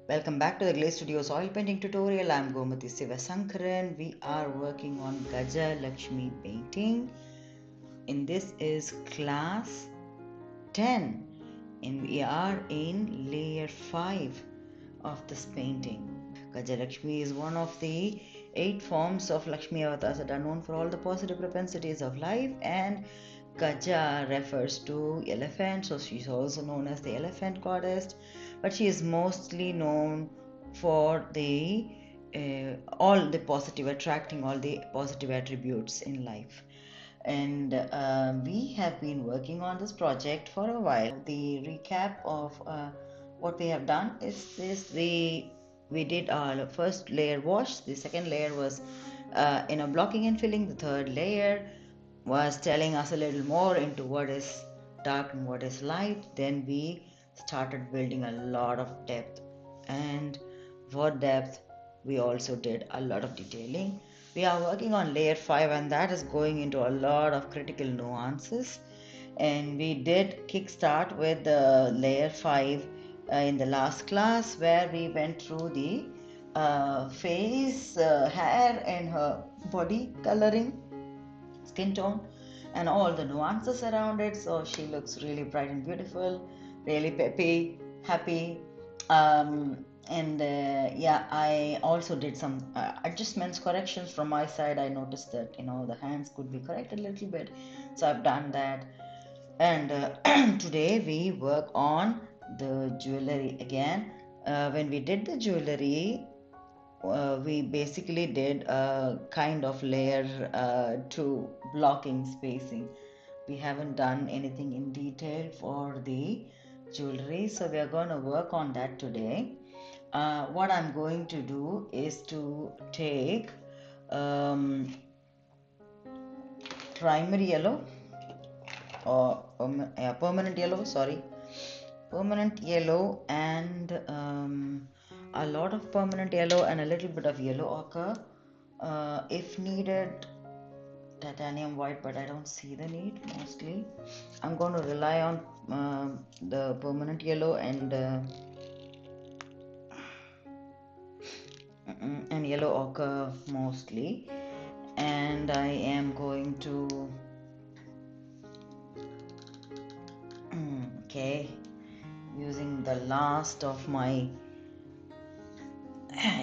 Welcome back to the Glaze Studios oil painting tutorial. I'm Gomati Sivasankaran. We are working on Gaja Lakshmi painting. And this is class 10. And we are in layer 5 of this painting. Gaja Lakshmi is one of the 8 forms of Lakshmi avatars that are known for all the positive propensities of life, and Gaja refers to elephant, so she's also known as the elephant goddess, but she is mostly known for the all the positive, attracting all the positive attributes in life. And we have been working on this project for a while. The recap of what we have done is this: we did our first layer wash, the second layer was blocking and filling, the third layer was telling us a little more into what is dark and what is light. Then we started building a lot of depth, and for depth we also did a lot of detailing. We are working on layer 5, and that is going into a lot of critical nuances, and we did kickstart with the layer 5 in the last class, where we went through the face, hair and her body coloring, skin tone, and all the nuances around it. So she looks really bright and beautiful, really peppy, happy. And yeah, I also did some adjustments, corrections from my side. I noticed that the hands could be corrected a little bit, so I've done that. And today we work on the jewelry again. When we did the jewelry, we basically did a kind of layer to blocking spacing. We haven't done anything in detail for the jewelry, so we are going to work on that today. What I'm going to do is to take primary yellow, or permanent yellow, sorry, permanent yellow, and a lot of permanent yellow and a little bit of yellow ochre, if needed titanium white, but I don't see the need. Mostly I'm going to rely on the permanent yellow and yellow ochre mostly, and I am going to okay, using the last of my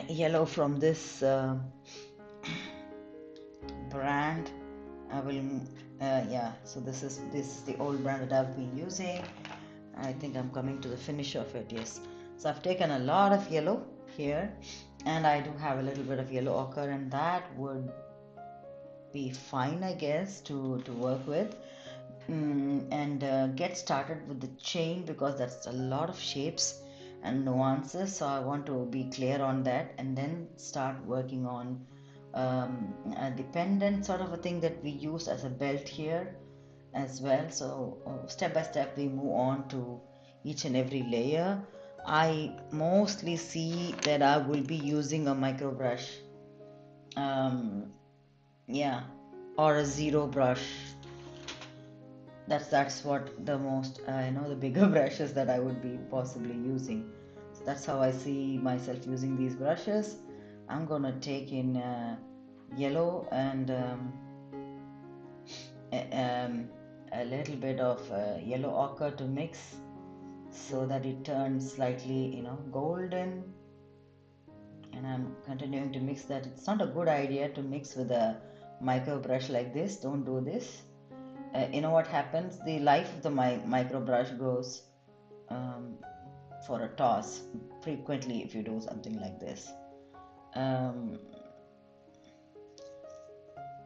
yellow from this brand. I will yeah, so this is the old brand that I've been using. I think I'm coming to the finish of it. Yes, so I've taken a lot of yellow here, and I do have a little bit of yellow ochre, and that would be fine, I guess, to work with. And get started with the chain, because that's a lot of shapes and nuances, so I want to be clear on that, and then start working on a dependent sort of a thing that we use as a belt here as well. So step by step we move on to each and every layer. I mostly see that I will be using a micro brush, yeah, or a zero brush. That's what the most the bigger brushes that I would be possibly using. So that's how I see myself using these brushes. I'm gonna take in yellow and a little bit of yellow ochre to mix, so that it turns slightly golden, and I'm continuing to mix that. It's not a good idea to mix with a micro brush like this. Don't do this. You know what happens? The life of the micro brush goes for a toss frequently if you do something like this.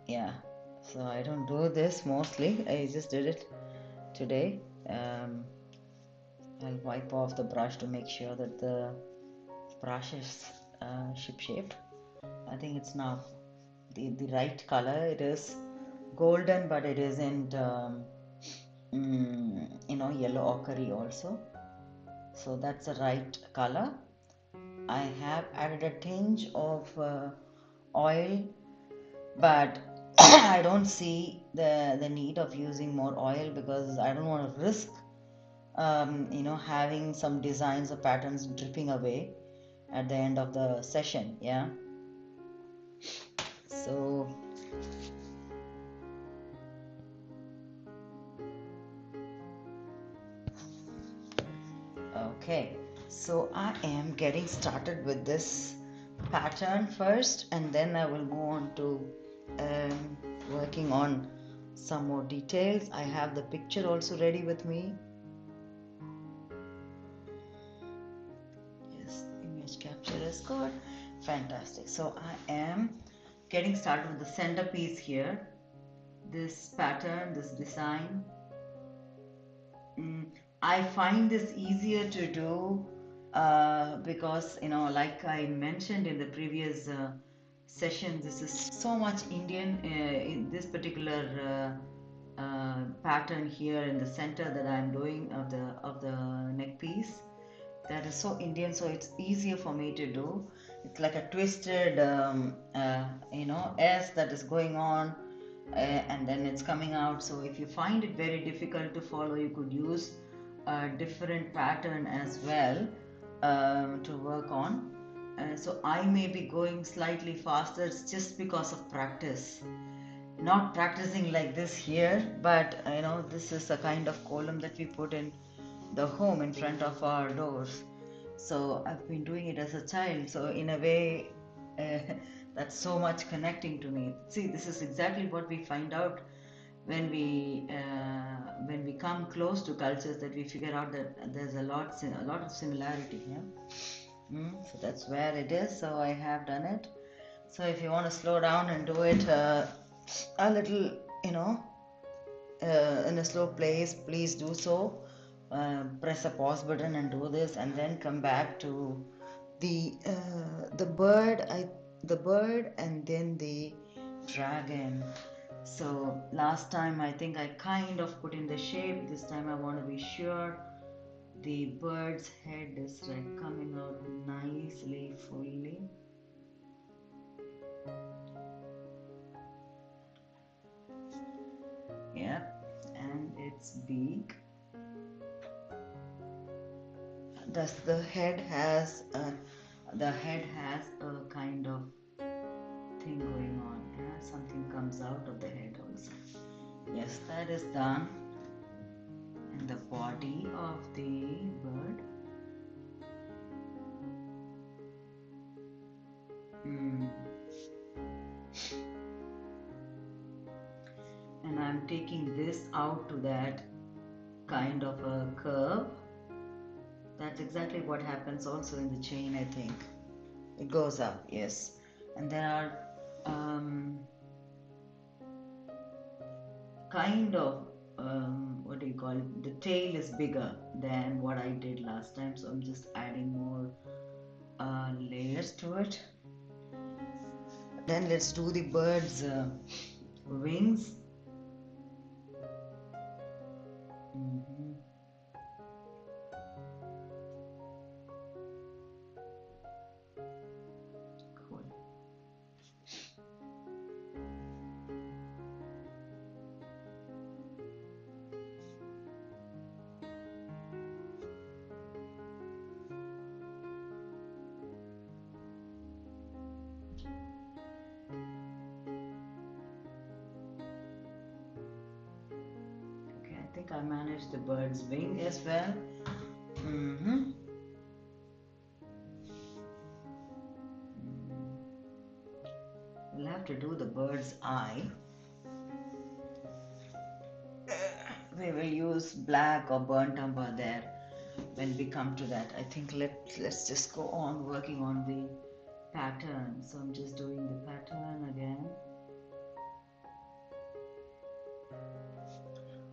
Yeah, so I don't do this mostly. I just did it today. I'll wipe off the brush to make sure that the brush is ship shaped, I think it's now the right color. It is golden, but it isn't yellow ochre also. So that's the right color. I have added a tinge of oil, but I don't see the need of using more oil because I don't want to risk having some designs or patterns dripping away at the end of the session. Yeah, so okay, so I am getting started with this pattern first, and then I will move on to working on some more details. I have the picture also ready with me. Yes, image capture is good. Fantastic. So I am getting started with the centerpiece here. This pattern, this design. I find this easier to do because, like I mentioned in the previous session, this is so much Indian in this particular pattern here in the center that I'm doing of the neck piece. That is so Indian, so it's easier for me to do. It's like a twisted, S that is going on, and then it's coming out. So if you find it very difficult to follow, you could use a different pattern as well to work on. So I may be going slightly faster. It's just because of practice. Not practicing like this here, but this is a kind of column that we put in the home in front of our doors. So I've been doing it as a child. So in a way, that's so much connecting to me. See, this is exactly what we find out when we come close to cultures, that we figure out that there's a lot of similarity here. So that's where it is. So I have done it. So if you want to slow down and do it a little, in a slow pace, please do so. Press a pause button and do this, and then come back to the bird and then the dragon. So last time I think I kind of put in the shape. This time I want to be sure the bird's head is like coming out nicely, fully. Yep, and its beak. The head has a kind of thing going on. Yeah, something comes out of the head also. Yes, that is done. And the body of the bird. And I'm taking this out to that kind of a curve. That's exactly what happens also in the chain, I think. It goes up, yes. And there are kind of what do you call it? The tail is bigger than what I did last time, so I'm just adding more layers to it. Then let's do the bird's wings. Cool. I think I managed the bird's wing as well. We'll have to do the bird's eye. We will use black or burnt umber there when we come to that. I think let's just go on working on the pattern. So I'm just doing the pattern again.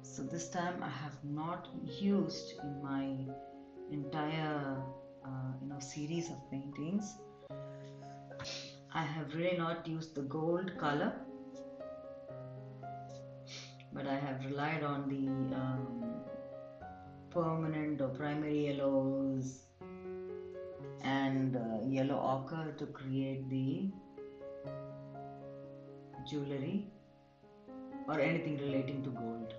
So this time I have not used in my entire series of paintings. I have really not used the gold color, but I have relied on the permanent or primary yellows and yellow ochre to create the jewellery or anything relating to gold.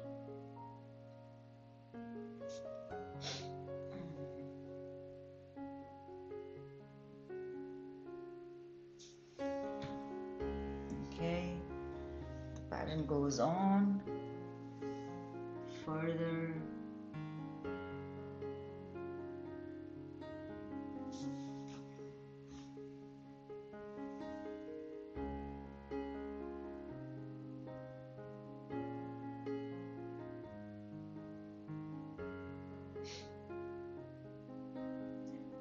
Okay, the pattern goes on further.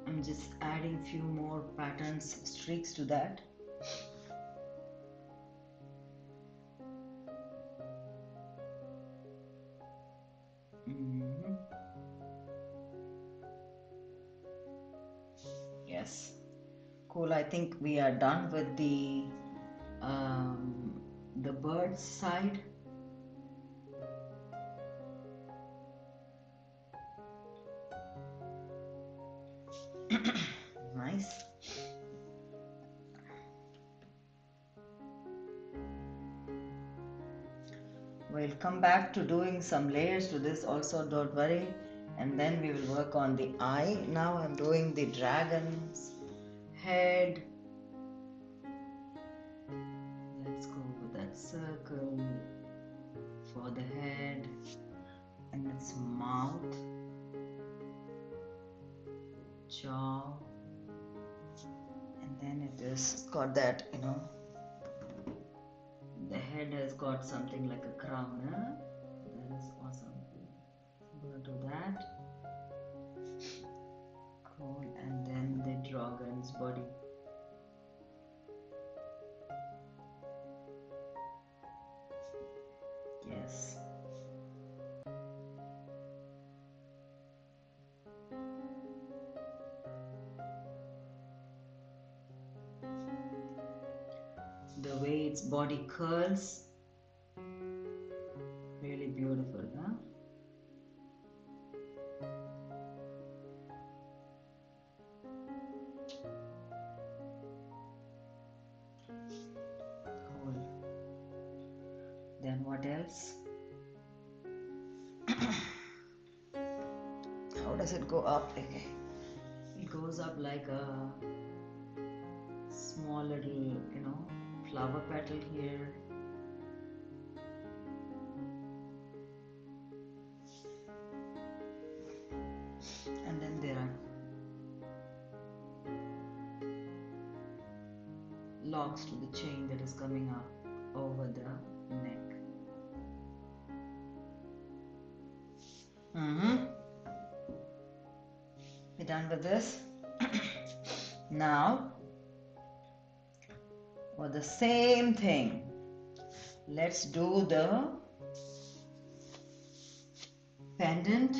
I'm just adding few more patterns, streaks to that. Yes, cool. I think we are done with the bird side. Nice. We'll come back to doing some layers to this also, don't worry, and then we will work on the eye. Now I'm doing the dragon's head. Let's go with that circle for the head and its mouth, jaw, and then it is got that, the head has got something like a crown, huh? That is awesome. I'm gonna do that. Cool. And then the dragon's body. Yes. The way its body curls, really beautiful, huh? Cool. Then what else? How does it go up? Okay. It goes up like a small little, flower petal here. And then there are locks to the chain that is coming up over the neck. We're done with this. Now, for the same thing, let's do the pendant.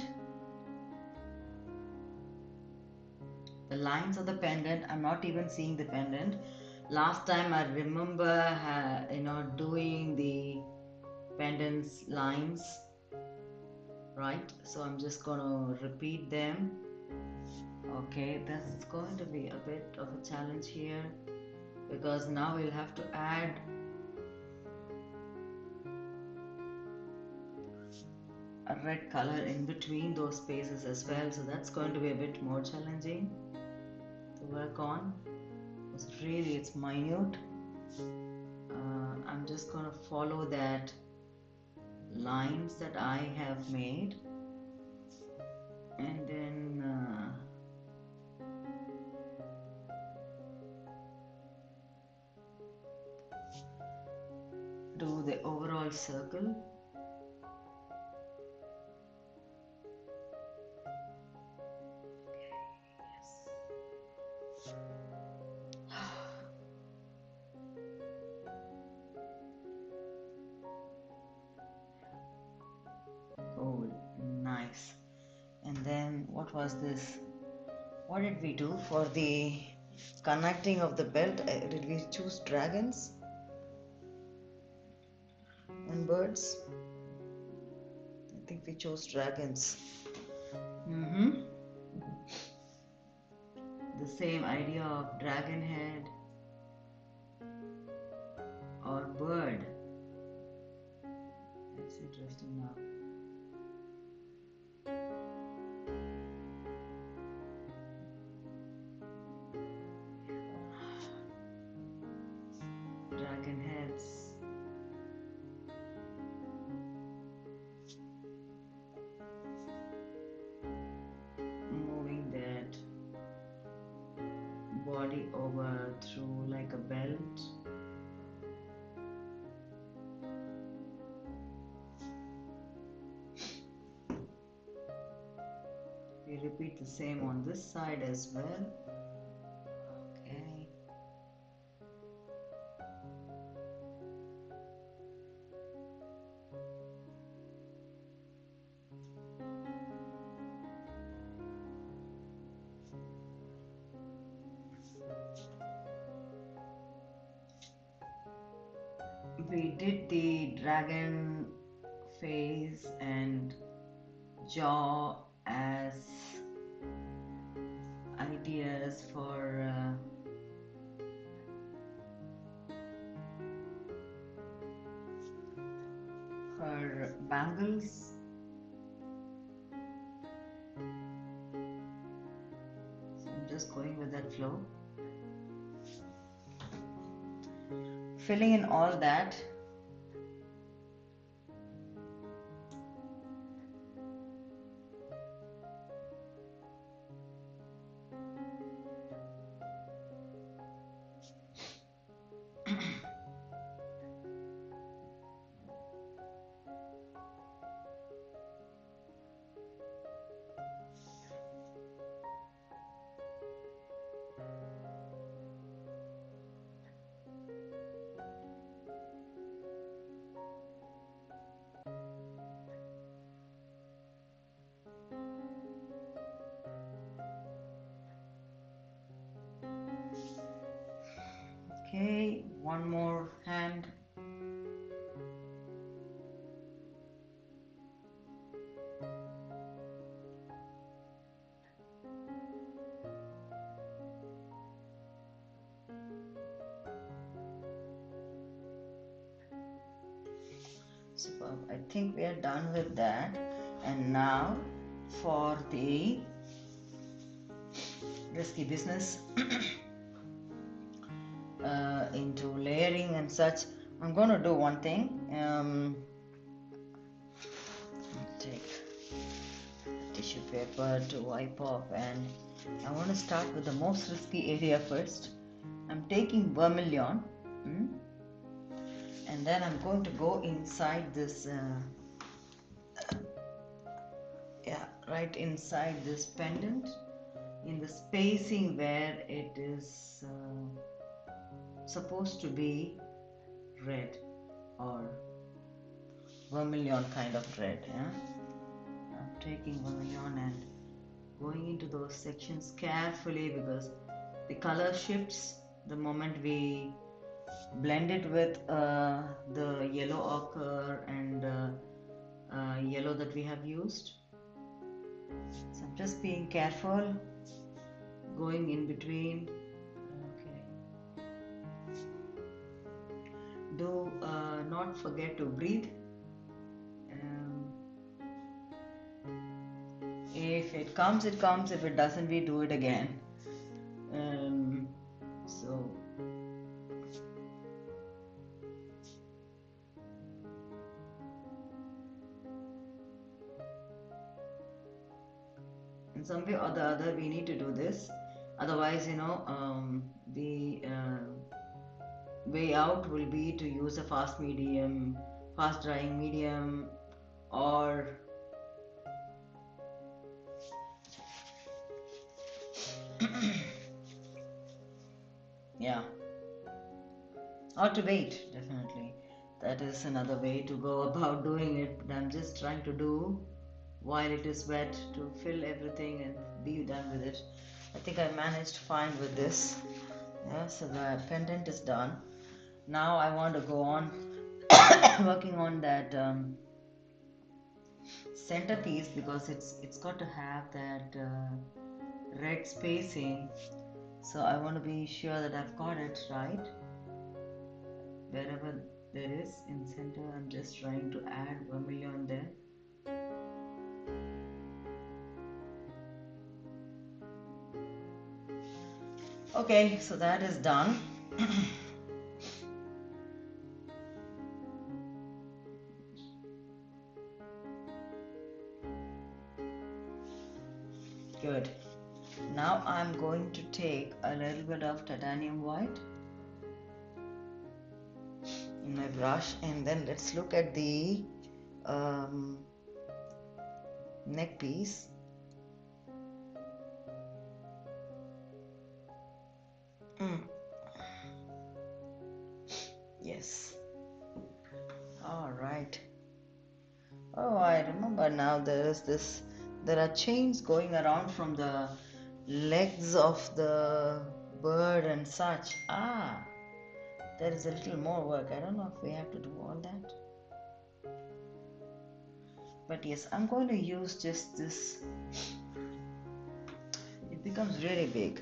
The lines of the pendant, I'm not even seeing the pendant. Last time I remember, doing the pendants lines, right? So I'm just gonna repeat them. Okay, that's going to be a bit of a challenge here because now we'll have to add a red color in between those spaces as well. So that's going to be a bit more challenging to work on. Because really it's minute. I'm just going to follow that lines that I have made and then do the overall circle. Oh, nice. And then what was this? What did we do for the Connecting of the belt, did we choose dragons and birds? I think we chose dragons. The same idea of dragon head or bird. That's interesting now. Dragon heads. Moving that body over through like a belt. We repeat the same on this side as well. Okay. We did the dragon face and jaw as ideas for her bangles. So I'm just going with that flow, filling in all that. Okay, one more hand. Superb. I think we are done with that. And now for the risky business into layering and such, I'm going to do one thing. Take tissue paper to wipe off, and I want to start with the most risky area first. I'm taking vermilion, and then I'm going to go inside this right inside this pendant, in the spacing where it is supposed to be red or vermilion kind of red. I'm taking vermilion and going into those sections carefully, because the color shifts the moment we blend it with the yellow ochre and yellow that we have used. So I'm just being careful, going in between. Okay. Do not forget to breathe. If it comes, it comes. If it doesn't, we do it again. So in some way or the other, we need to do this. Otherwise, the way out will be to use a fast drying medium, or or to wait. Definitely, that is another way to go about doing it, but I'm just trying to do while it is wet, to fill everything and be done with it. I think I managed fine with this. Yeah, so the pendant is done. Now I want to go on working on that centerpiece, because it's got to have that red spacing. So I want to be sure that I've got it right. Wherever there is in center, I'm just trying to add vermilion there. Okay, so that is done. Good. Now I'm going to take a little bit of titanium white in my brush, and then let's look at the neck piece. Yes. All right. Oh, I remember now. There are chains going around from the legs of the bird and such. Ah, there is a little more work. I don't know if we have to do all that. But yes, I'm going to use just this. It becomes really big.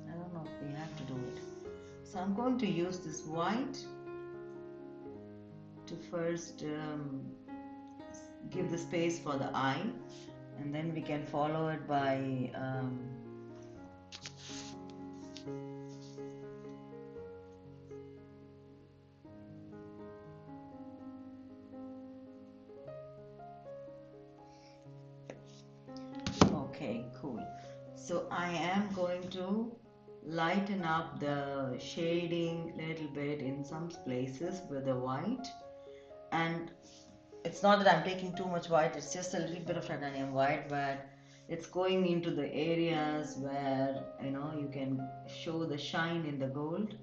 I don't know if we have to do it. So I'm going to use this white to first give the space for the eye, and then we can follow it by okay, cool. So I am going to lighten up the shading a little bit in some places with the white, and it's not that I'm taking too much white, it's just a little bit of titanium white, but it's going into the areas where you can show the shine in the gold,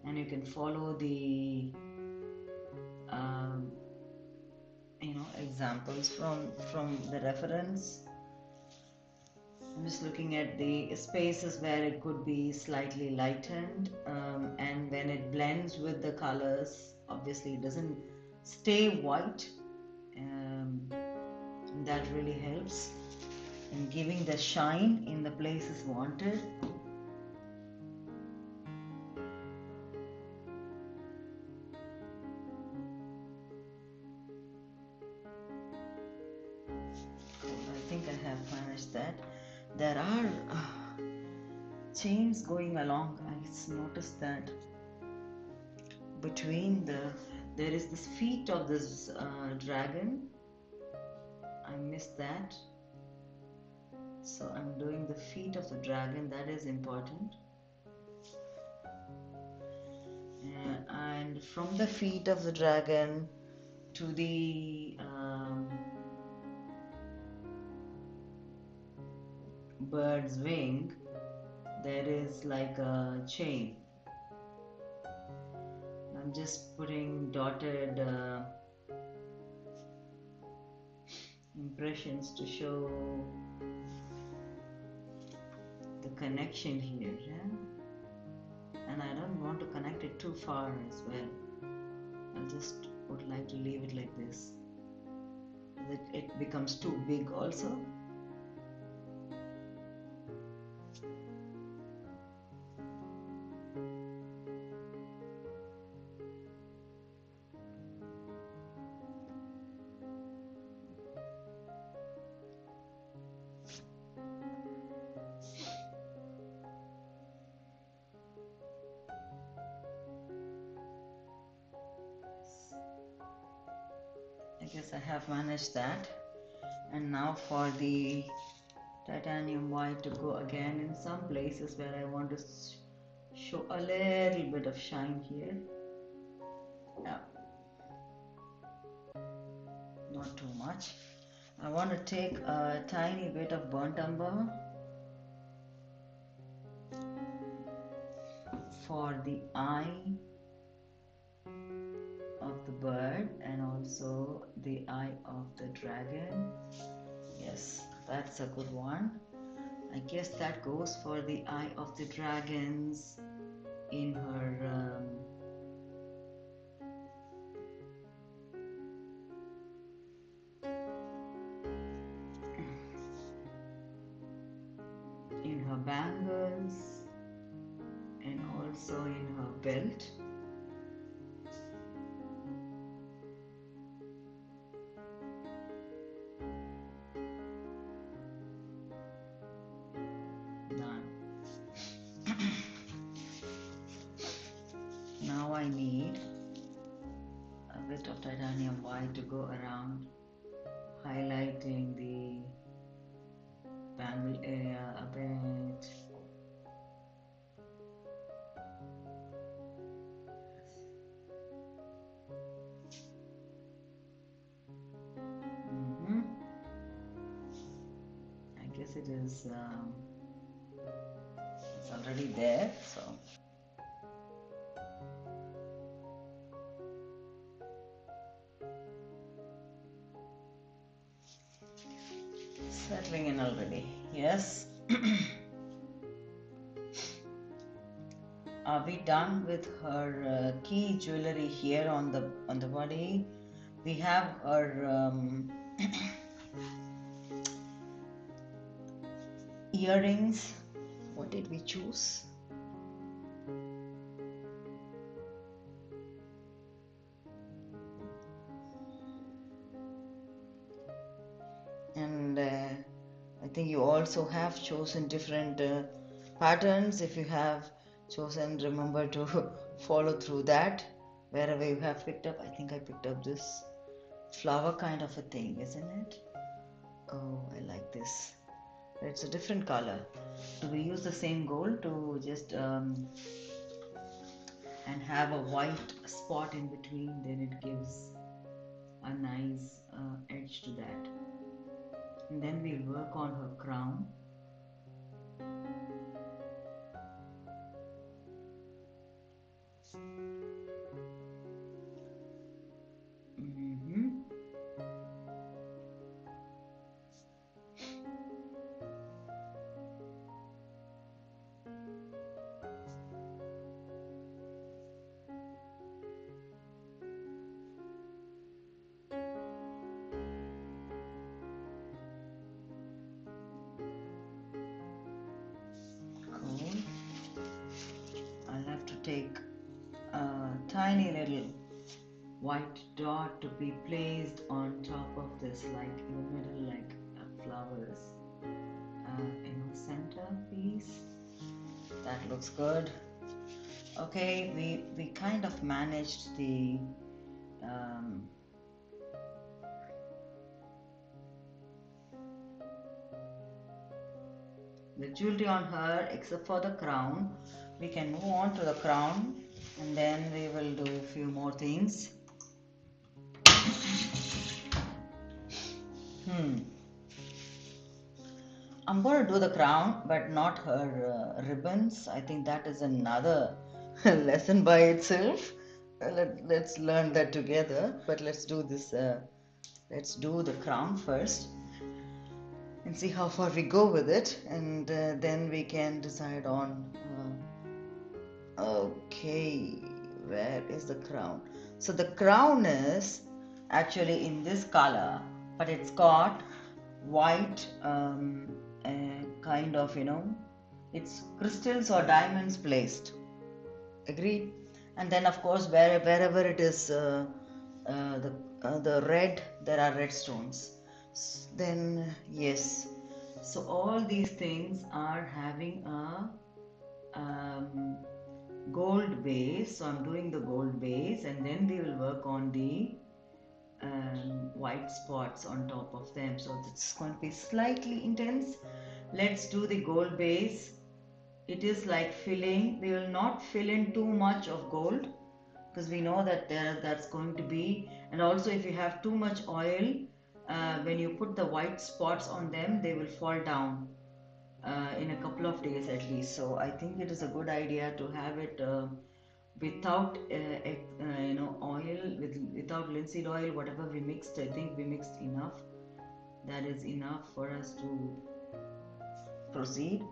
and you can follow the examples from the reference. I'm just looking at the spaces where it could be slightly lightened, and when it blends with the colors, obviously it doesn't stay white. That really helps in giving the shine in the places wanted. I think I have managed that. There are chains going along. I noticed that between there is this feet of this dragon. I missed that, so I'm doing the feet of the dragon. That is important. And from the feet of the dragon to the bird's wing, there is like a chain. I'm just putting dotted impressions to show the connection here, yeah? And I don't want to connect it too far as well. I just would like to leave it like this, that it becomes too big also. I guess I have managed that. And now for the titanium white to go again in some places where I want to show a little bit of shine here. Yeah, not too much. I want to take a tiny bit of burnt umber for the eye of the bird and also the eye of the dragon. Yes, that's a good one. I guess that goes for the eye of the dragons in her bangles and also in her belt. Now I need a bit of titanium white to go around, highlighting the bangle area a bit. I guess it is, it's already there, so. Settling in already, yes. Are we done with her key jewellery here on the body? We have her earrings. What did we choose? And I think you also have chosen different patterns. If you have chosen, remember to follow through that wherever you have picked up. I think I picked up this flower kind of a thing, isn't it? Oh, I like this. It's a different color. Do we use the same gold to just and have a white spot in between? Then it gives a nice edge to that. And then we'll work on her crown. Take a tiny little white dot to be placed on top of this, like in the middle, like flowers in the center piece. That looks good. Okay, we kind of managed the jewelry on her, except for the crown. We can move on to the crown and then we will do a few more things. I'm going to do the crown, but not her ribbons. I think that is another lesson by itself. Let's learn that together. But let's do this. Let's do the crown first and see how far we go with it, and then we can decide on. Okay, where is the crown? So the crown is actually in this color, but it's got white kind of, it's crystals or diamonds placed. Agreed? And then of course wherever it is the red, there are red stones. Then yes, so all these things are having a gold base. So I'm doing the gold base, and then we will work on the white spots on top of them. So it's going to be slightly intense. Let's do the gold base. It is like filling. We will not fill in too much of gold because we know that that's going to be, and also if you have too much oil, when you put the white spots on them, they will fall down in a couple of days at least. So I think it is a good idea to have it without oil, without linseed oil, whatever we mixed. I think we mixed enough. that is enough for us to proceed.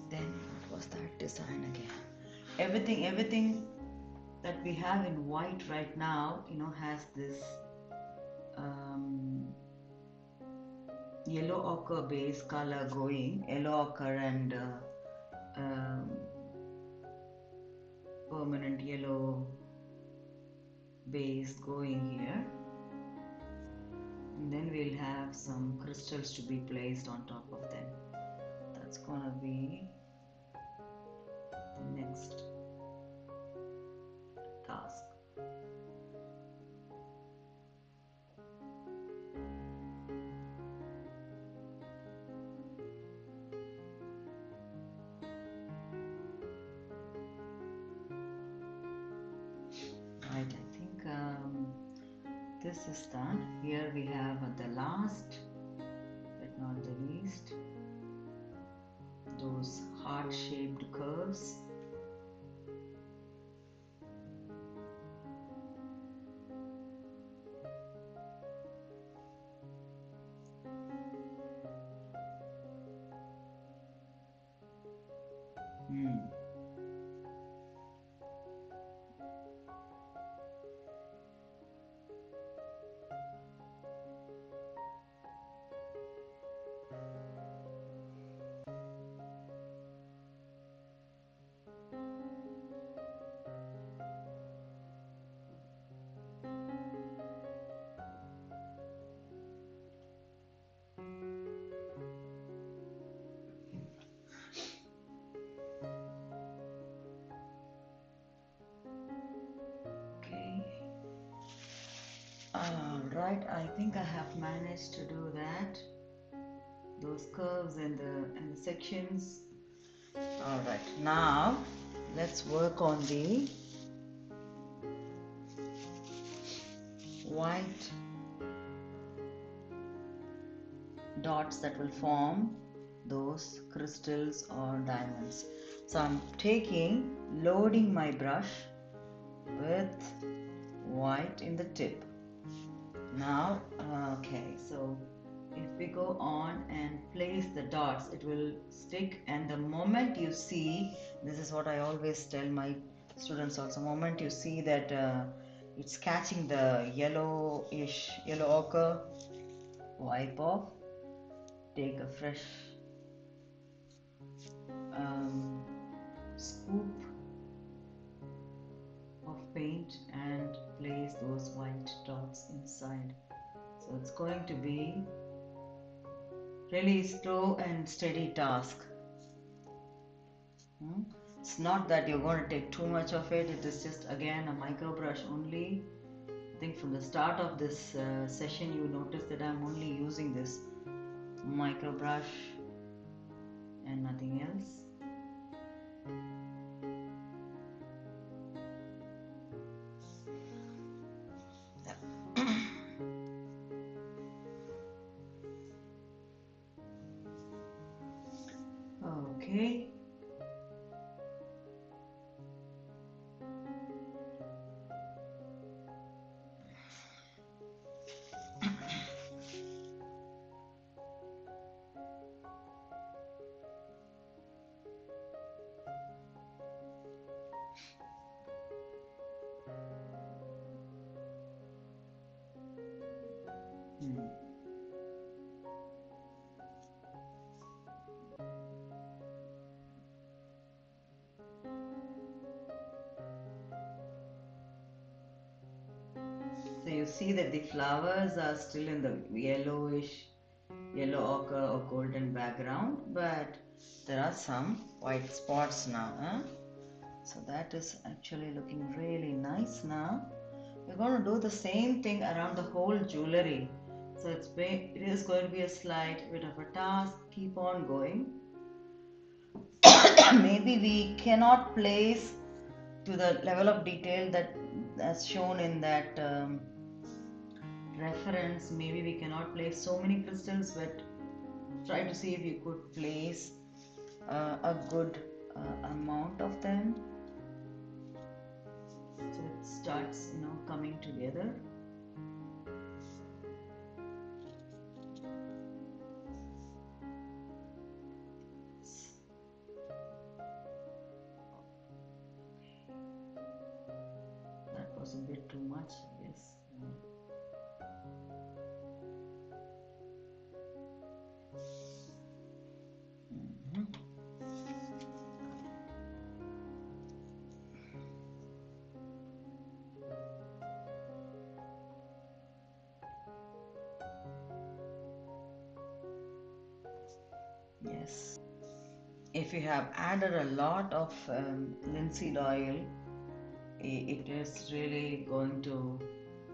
Then what was that design again? Everything that we have in white right now, has this yellow ochre base color going, yellow ochre and permanent yellow base going here, and then we'll have some crystals to be placed on top of them. That's gonna be the next task. Right, I think this is done. Here we have the last but not the least, those heart-shaped curves. Right, I think I have managed to do that. Those curves and the sections. All right, now let's work on the white dots that will form those crystals or diamonds. So I'm loading my brush with white in the tip. Now, okay, so if we go on and place the dots, it will stick, and the moment you see, this is what I always tell my students also, moment you see that it's catching the yellow ochre, wipe off, take a fresh scoop of paint and place those white dots inside. So it's going to be really slow and steady task. It's not that you're going to take too much of it. It is just again a micro brush only. I think from the start of this session you notice that I'm only using this micro brush and nothing else. Okay. So you see that the flowers are still in the yellow ochre or golden background, but there are some white spots now. So that is actually looking really nice now. We're going to do the same thing around the whole jewellery. So it is going to be a slight bit of a task. Keep on going. Maybe we cannot place to the level of detail that as shown in that reference. Maybe we cannot place so many crystals, but try to see if you could place a good amount of them. So it starts, coming together. That was a bit too much, I guess. Yes. If you have added a lot of linseed oil, it is really going to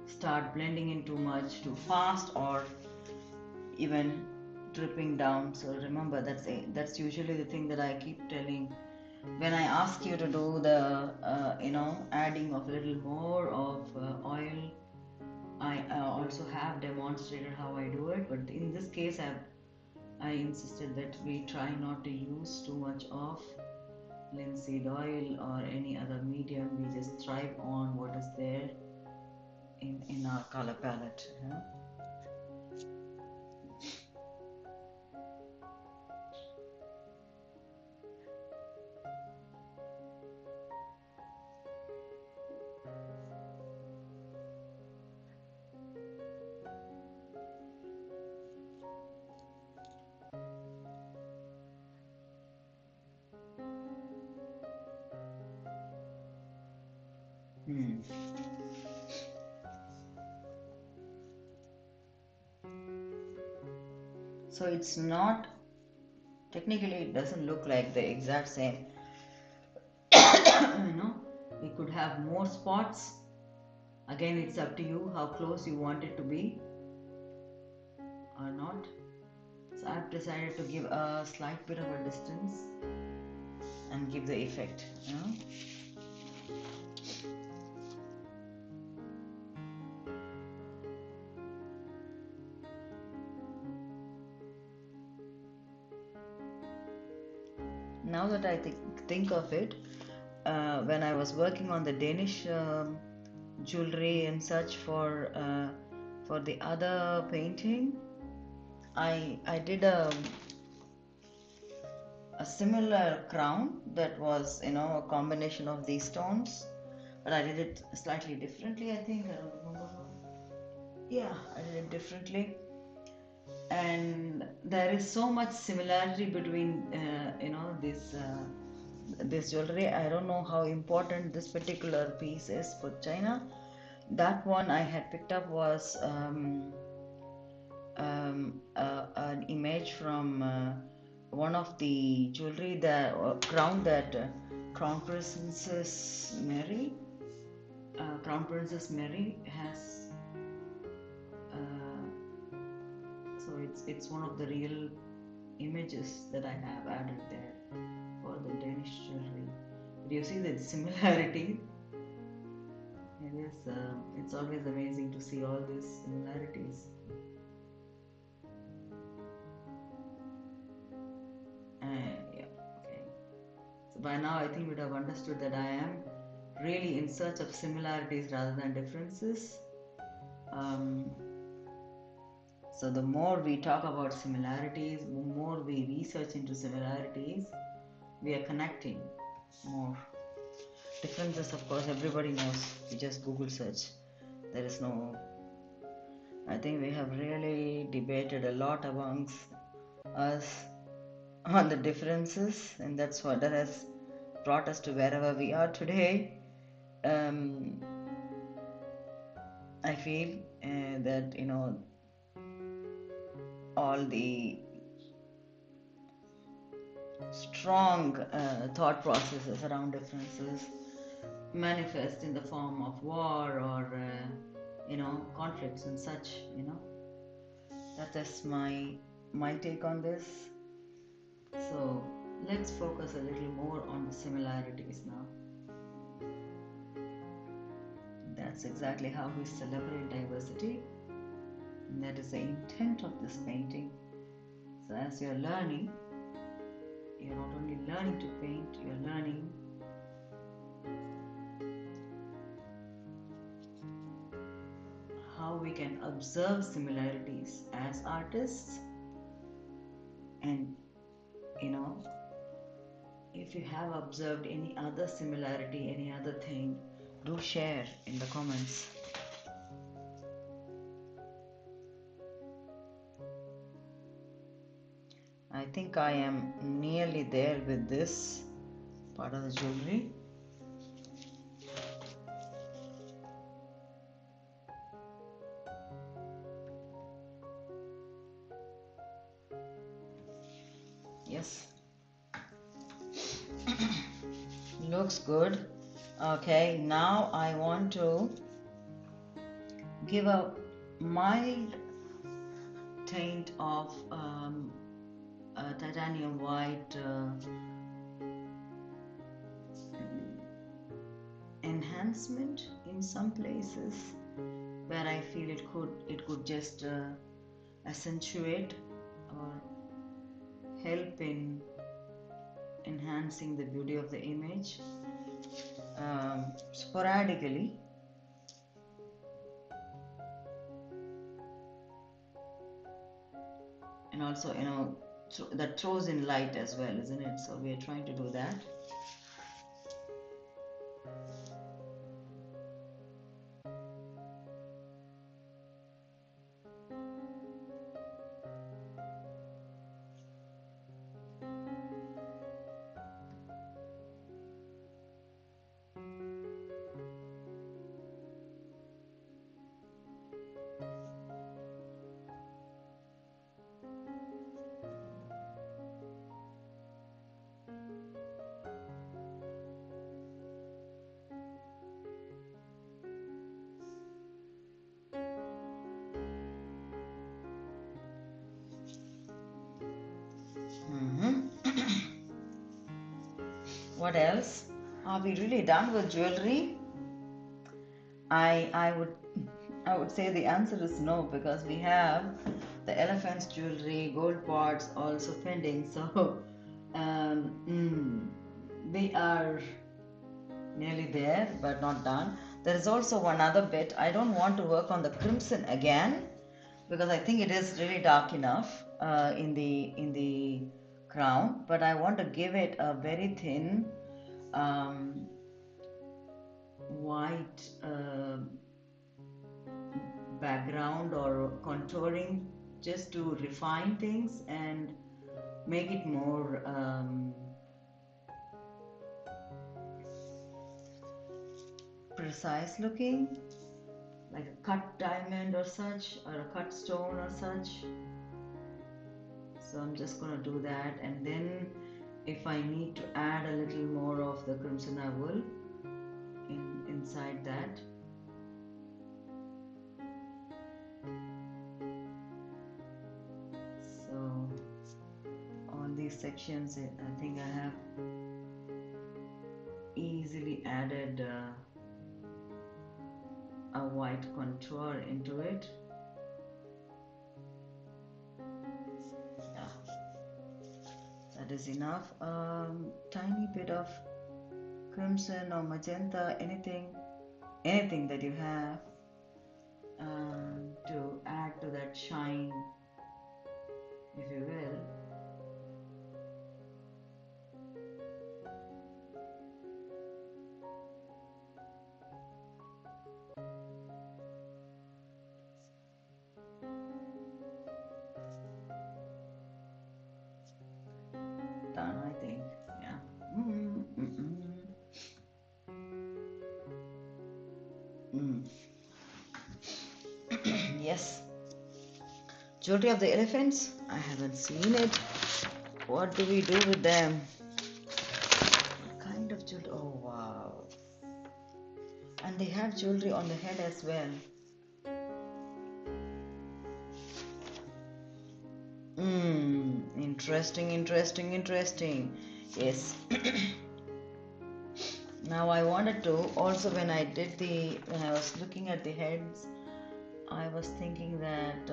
start blending in too much, too fast, or even dripping down. So remember, that's usually the thing that I keep telling when I ask you to do the adding of a little more of oil. I also have demonstrated how I do it, but in this case I insisted that we try not to use too much of linseed oil or any other medium. We just thrive on what is there in our color palette. So it's not, technically it doesn't look like the exact same. We could have more spots. Again, it's up to you how close you want it to be or not. So I've decided to give a slight bit of a distance and give the effect. Now that I think of it, when I was working on the Danish jewelry and such for the other painting, I did a similar crown that was a combination of these stones, but I did it slightly differently. I think I don't remember. Yeah, I did it differently, and there is so much similarity between this jewelry. I don't know how important this particular piece is for China. That one I had picked up was an image from one of the jewelry that crown that Crown Princess Mary has. So it's one of the real images that I have added there for the Danish jewelry. Do you see the similarity? It is. It's always amazing to see all these similarities. Yeah. Okay. So by now I think you would have understood that I am really in search of similarities rather than differences. So the more we talk about similarities, the more we research into similarities, we are connecting more. Differences, of course, everybody knows. You just Google search. There is no. I think we have really debated a lot amongst us on the differences, and that's what that has brought us to wherever we are today. I feel that all the strong thought processes around differences manifest in the form of war or conflicts and such. That is my take on this. So let's focus a little more on the similarities now. That's exactly how we celebrate diversity, and that is the intent of this painting. So as you're learning, you're not only learning to paint, you're learning how we can observe similarities as artists. And if you have observed any other similarity, any other thing, do share in the comments. I think I am nearly there with this part of the jewelry. Yes. Looks good. Okay, now I want to give a mild taint of titanium white enhancement in some places where I feel it could just accentuate or help in enhancing the beauty of the image sporadically. And also, that throws in light as well, isn't it? So we are trying to do that. What else? Are we really done with jewelry? I would say the answer is no, because we have the elephant's jewelry, gold pots also pending. So we are nearly there, but not done. There is also one other bit. I don't want to work on the crimson again, because I think it is really dark enough in the crown, but I want to give it a very thin white background or contouring, just to refine things and make it more precise looking, like a cut diamond or such, or a cut stone or such. So I'm just going to do that, and then if I need to add a little more of the crimson, I will inside that. So all these sections, I think I have easily added a white contour into it. That is enough. Tiny bit of crimson or magenta, anything that you have to add to that shine, if you will. Done, I think. Yeah. Yes. Jewelry of the elephants. I haven't seen it. What do we do with them? What kind of jewelry? Oh wow. And they have jewelry on the head as well. Interesting. Yes. Now I wanted to also, when I was looking at the heads, I was thinking that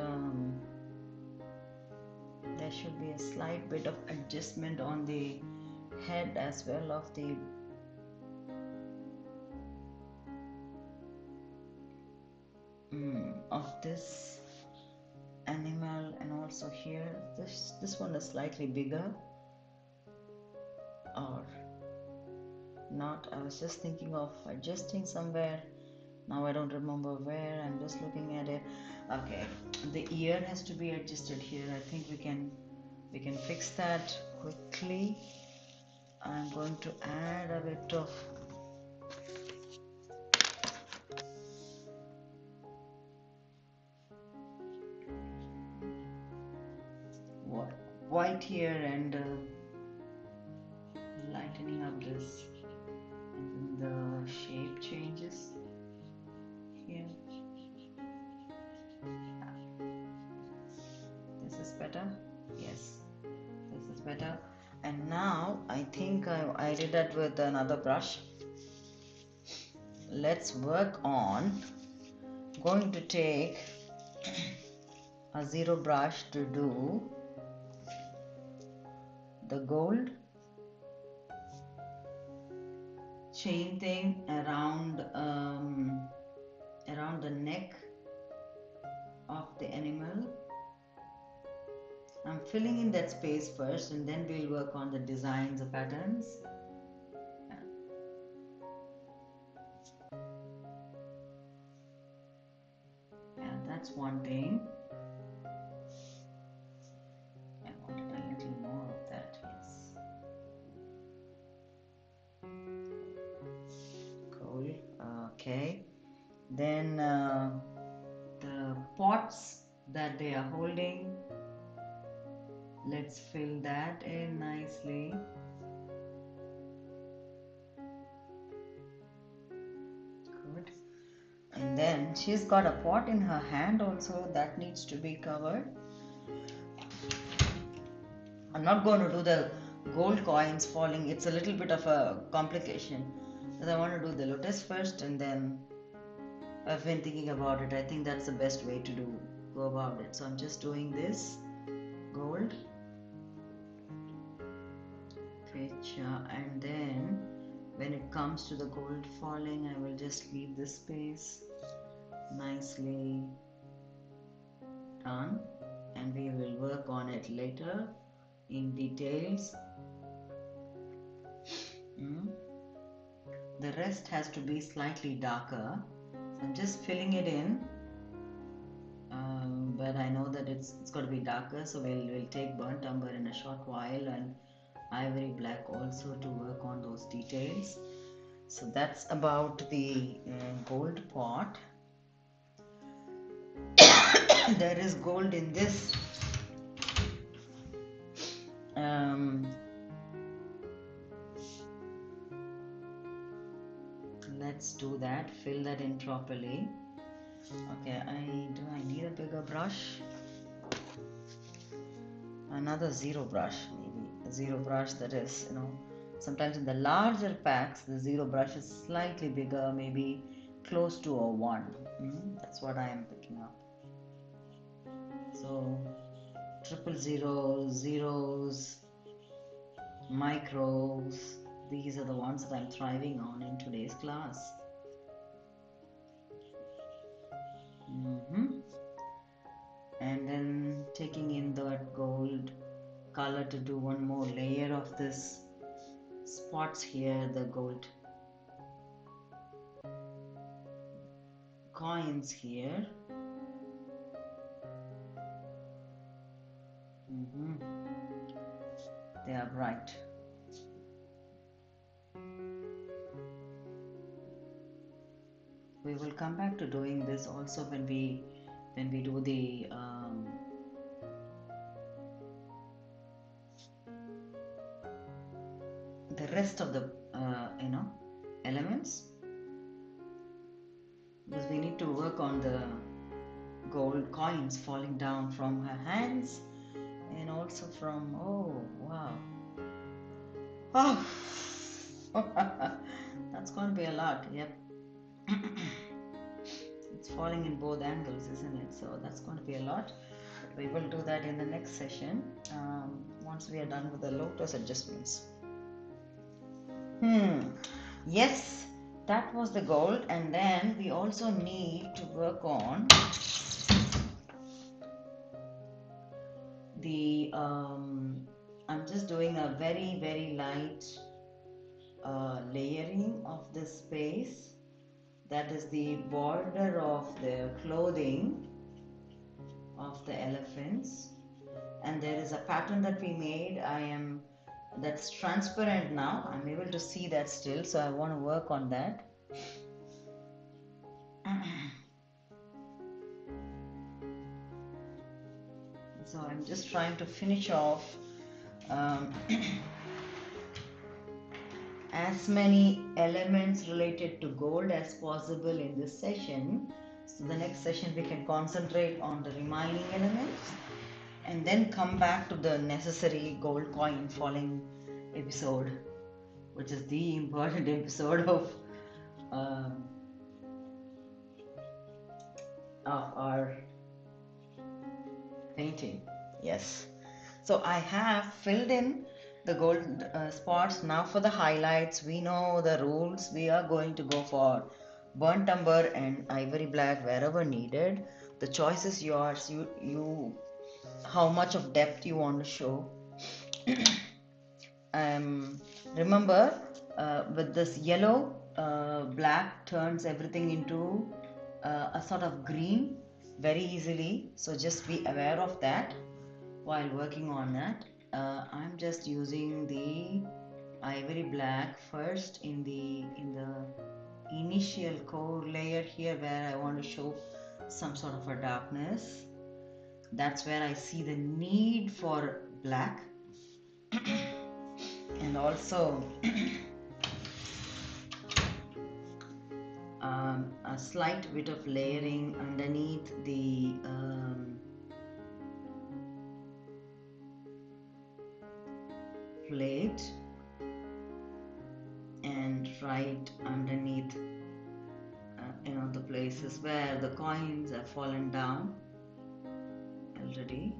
there should be a slight bit of adjustment on the head as well of this animal, and also here this one is slightly bigger or not. I was just thinking of adjusting somewhere. Now I don't remember where. I'm just looking at it. Okay, the ear has to be adjusted here. I think we can fix that quickly. I'm going to add a bit of white here and lightening up this, and then the shape changes here. This is better. Yes, this is better. And now I think I did that with another brush. Let's work on going to take a zero brush to do the gold chain thing around the neck of the animal. I'm filling in that space first, and then we'll work on the designs, the patterns. Yeah, that's one thing. I wanted a little more of that, yes. Cool. Okay. Then the pots that they are holding, let's fill that in nicely. Good. And then she's got a pot in her hand also, that needs to be covered. I'm not going to do the gold coins falling. It's a little bit of a complication, because I want to do the lotus first, and then I've been thinking about it. I think that's the best way to go about it. So I'm just doing this gold picture, and then when it comes to the gold falling, I will just leave this space nicely done, and we will work on it later in details. The rest has to be slightly darker, so I'm just filling it in, but I know that it's got to be darker, so we'll take burnt umber in a short while, and ivory black also, to work on those details. So that's about the gold pot. There is gold in this let's do that, fill that in properly. Okay, I need a bigger brush, another zero brush, maybe a zero brush that is, sometimes in the larger packs the zero brush is slightly bigger, maybe close to a 1. That's what I am picking up. So 000, zeros, micros, these are the ones that I'm thriving on in today's class. And then taking in that gold color to do one more layer of this spots here, the gold coins here. They are bright. We will come back to doing this also when we do the rest of the elements, because we need to work on the gold coins falling down from her hands, and also from, oh wow, oh that's going to be a lot. Yep. It's falling in both angles, isn't it? So that's going to be a lot. But we will do that in the next session, once we are done with the lotus adjustments. Yes, that was the gold. And then we also need to work on the I'm just doing a very light layering of this space. That is the border of the clothing of the elephants. And there is a pattern that we made. That's transparent now. I'm able to see that still, so I want to work on that. So I'm just trying to finish off as many elements related to gold as possible in this session. So the next session we can concentrate on the remaining elements and then come back to the necessary gold coin falling episode, which is the important episode of our painting. Yes. So I have filled in the gold spots. Now for the highlights, we know the rules. We are going to go for burnt umber and ivory black wherever needed. The choice is yours. You how much of depth you want to show. Remember, with this yellow, black turns everything into a sort of green very easily. So just be aware of that while working on that. I'm just using the ivory black first in the initial core layer here, where I want to show some sort of a darkness. That's where I see the need for black. And also a slight bit of layering underneath the plate and right underneath the places where the coins have fallen down already.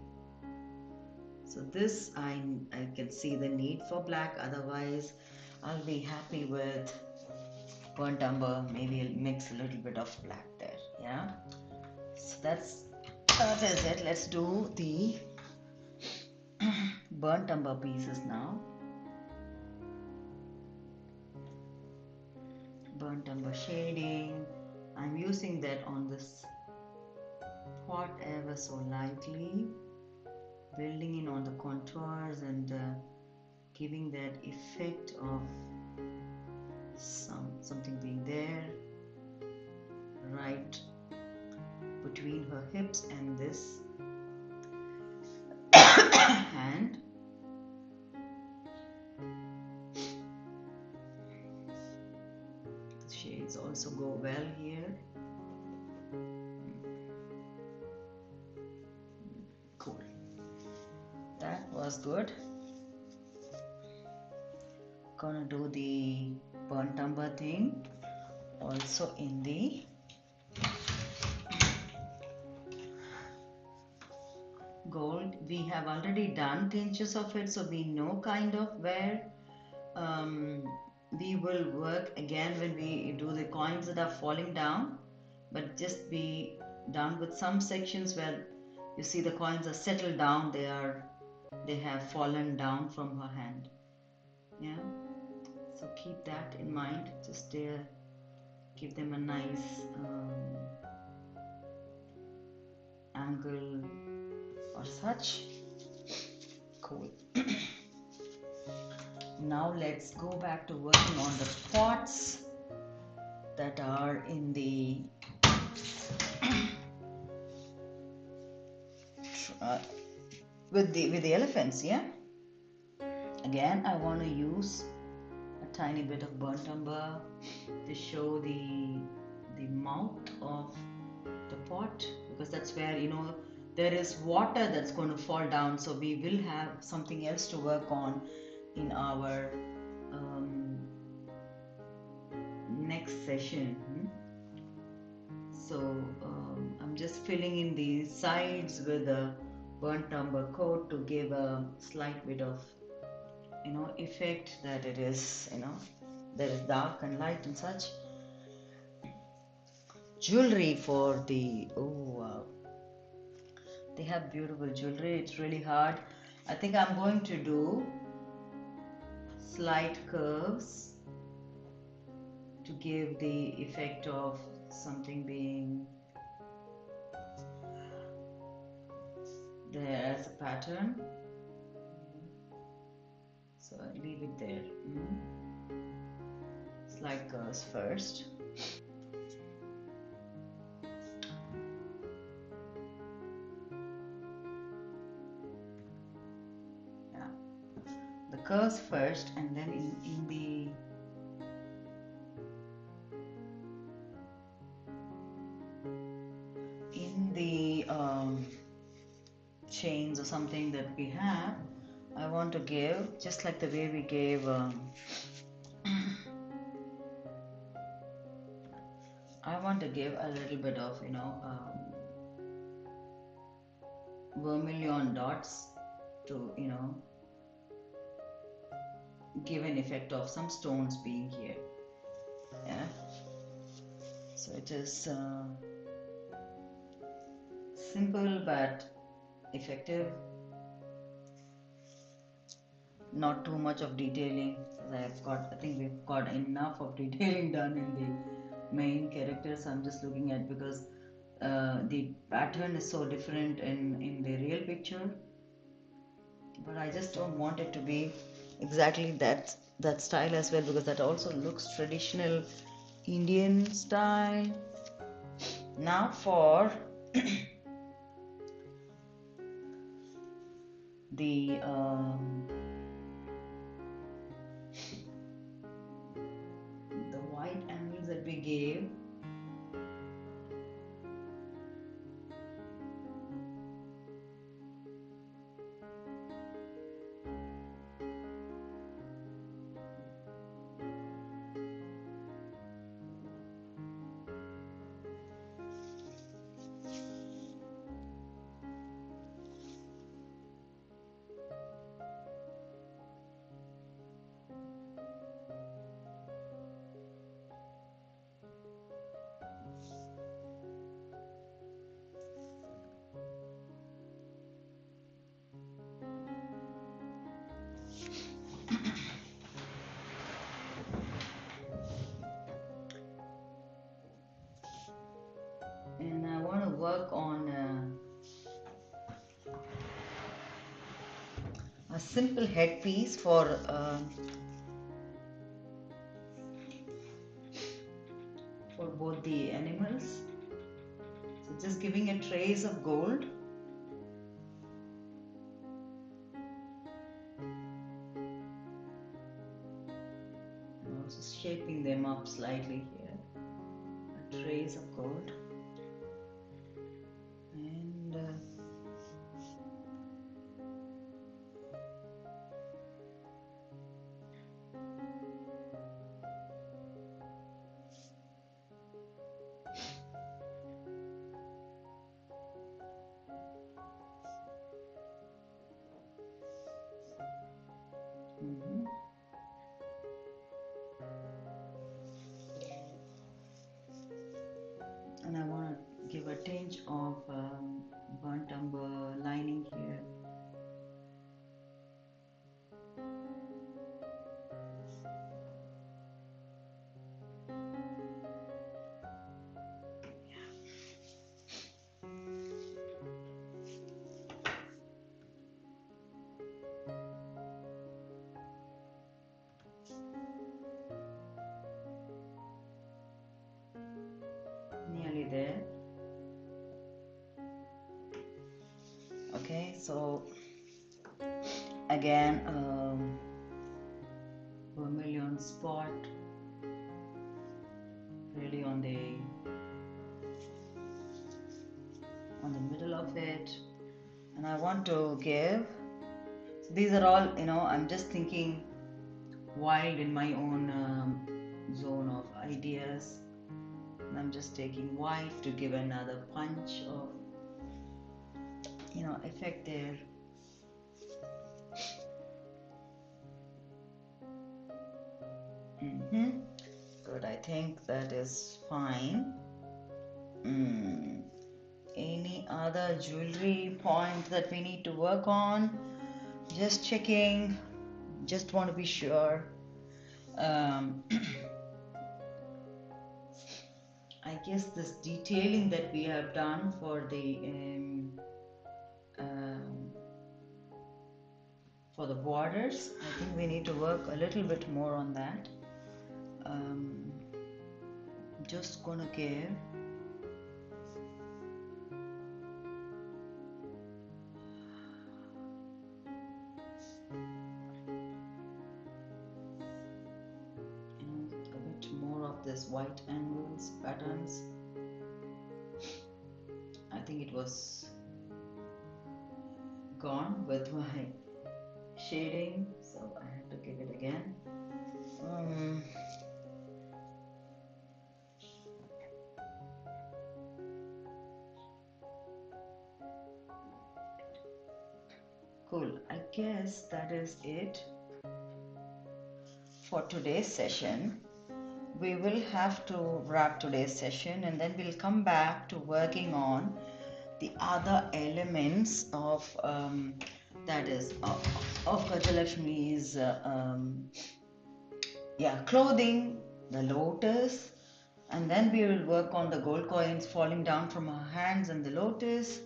So this I can see the need for black, otherwise I'll be happy with burnt umber. Maybe I'll mix a little bit of black there. Yeah, so that is it. Let's do the burnt umber pieces now. Burnt umber shading, I'm using that on this pot ever so lightly, building in on the contours and giving that effect of something being there right between her hips and this hand. The shades also go well here. Cool. That was good. Gonna do the burnt umber thing also in the gold. We have already done tinges of it, so we know kind of where we will work again when we do the coins that are falling down, but just be done with some sections where you see the coins are settled down, they have fallen down from her hand. Yeah, so keep that in mind. Just give them a nice angle or such. Cool. Now let's go back to working on the pots that are in the with the elephants. Yeah, again I want to use a tiny bit of burnt umber to show the mouth of the pot, because that's where there is water that's going to fall down, so we will have something else to work on in our next session. So I'm just filling in the sides with a burnt umber coat to give a slight bit of effect that it is there is dark and light and such. Jewelry for the they have beautiful jewelry. It's really hard. I think I'm going to do slight curves to give the effect of something being there as a pattern. So I leave it there. Slight curves first. Yeah, the curves first, and then in the chains or something that we have, I want to give just like the way we gave I want to give a little bit of vermilion dots to give an effect of some stones being here. Yeah, so it is simple but effective. Not too much of detailing, because I think we've got enough of detailing done in the main characters. I'm just looking at, because the pattern is so different in the real picture, but I just don't want it to be exactly that style as well, because that also looks traditional Indian style. Now for the white angles that we gave. And I want to work on a simple headpiece for both the animals. So just giving a trace of gold. And also shaping them up slightly here. A trace of gold. And and I want to give a tinge of burnt umber lining here. Nearly there. Okay, so again vermilion spot really on the middle of it. and I want to give. So these are all, I'm just thinking wild in my own zone of ideas. And I'm just taking white to give another punch of, effect there. Good, I think that is fine. Any other jewelry point that we need to work on? Just checking, just want to be sure. I guess this detailing that we have done for the borders, I think we need to work a little bit more on that. I'm just gonna give a bit more of this white angles patterns. I think it was gone with my shading, so I have to give it again. Cool, I guess that is it for today's session. We will have to wrap today's session, and then we'll come back to working on the other elements of that is of Gaja Lakshmi's clothing, the lotus, and then we will work on the gold coins falling down from her hands and the lotus.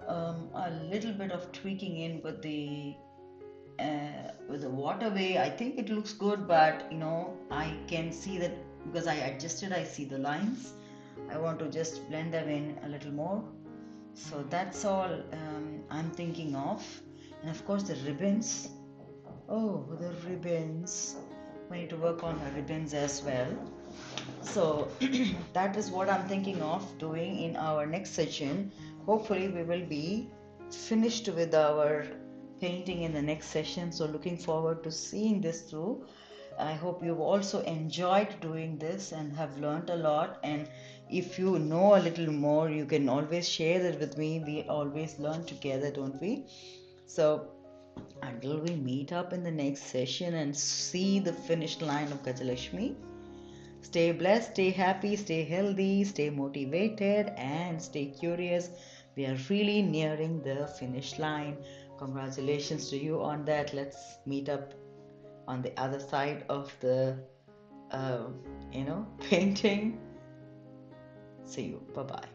A little bit of tweaking in with the waterway. I think it looks good, but I can see that because I adjusted, I see the lines. I want to just blend them in a little more. So that's all I'm thinking of. And of course the ribbons. Oh, the ribbons. We need to work on the ribbons as well. So that is what I'm thinking of doing in our next session. Hopefully we will be finished with our painting in the next session. So looking forward to seeing this through. I hope you've also enjoyed doing this and have learned a lot. And if you know a little more, you can always share that with me. We always learn together, don't we? So until we meet up in the next session and see the finished line of Gaja Lakshmi, stay blessed, stay happy, stay healthy, stay motivated, and stay curious. We are really nearing the finish line. Congratulations to you on that. Let's meet up on the other side of the painting. See you. Bye-bye.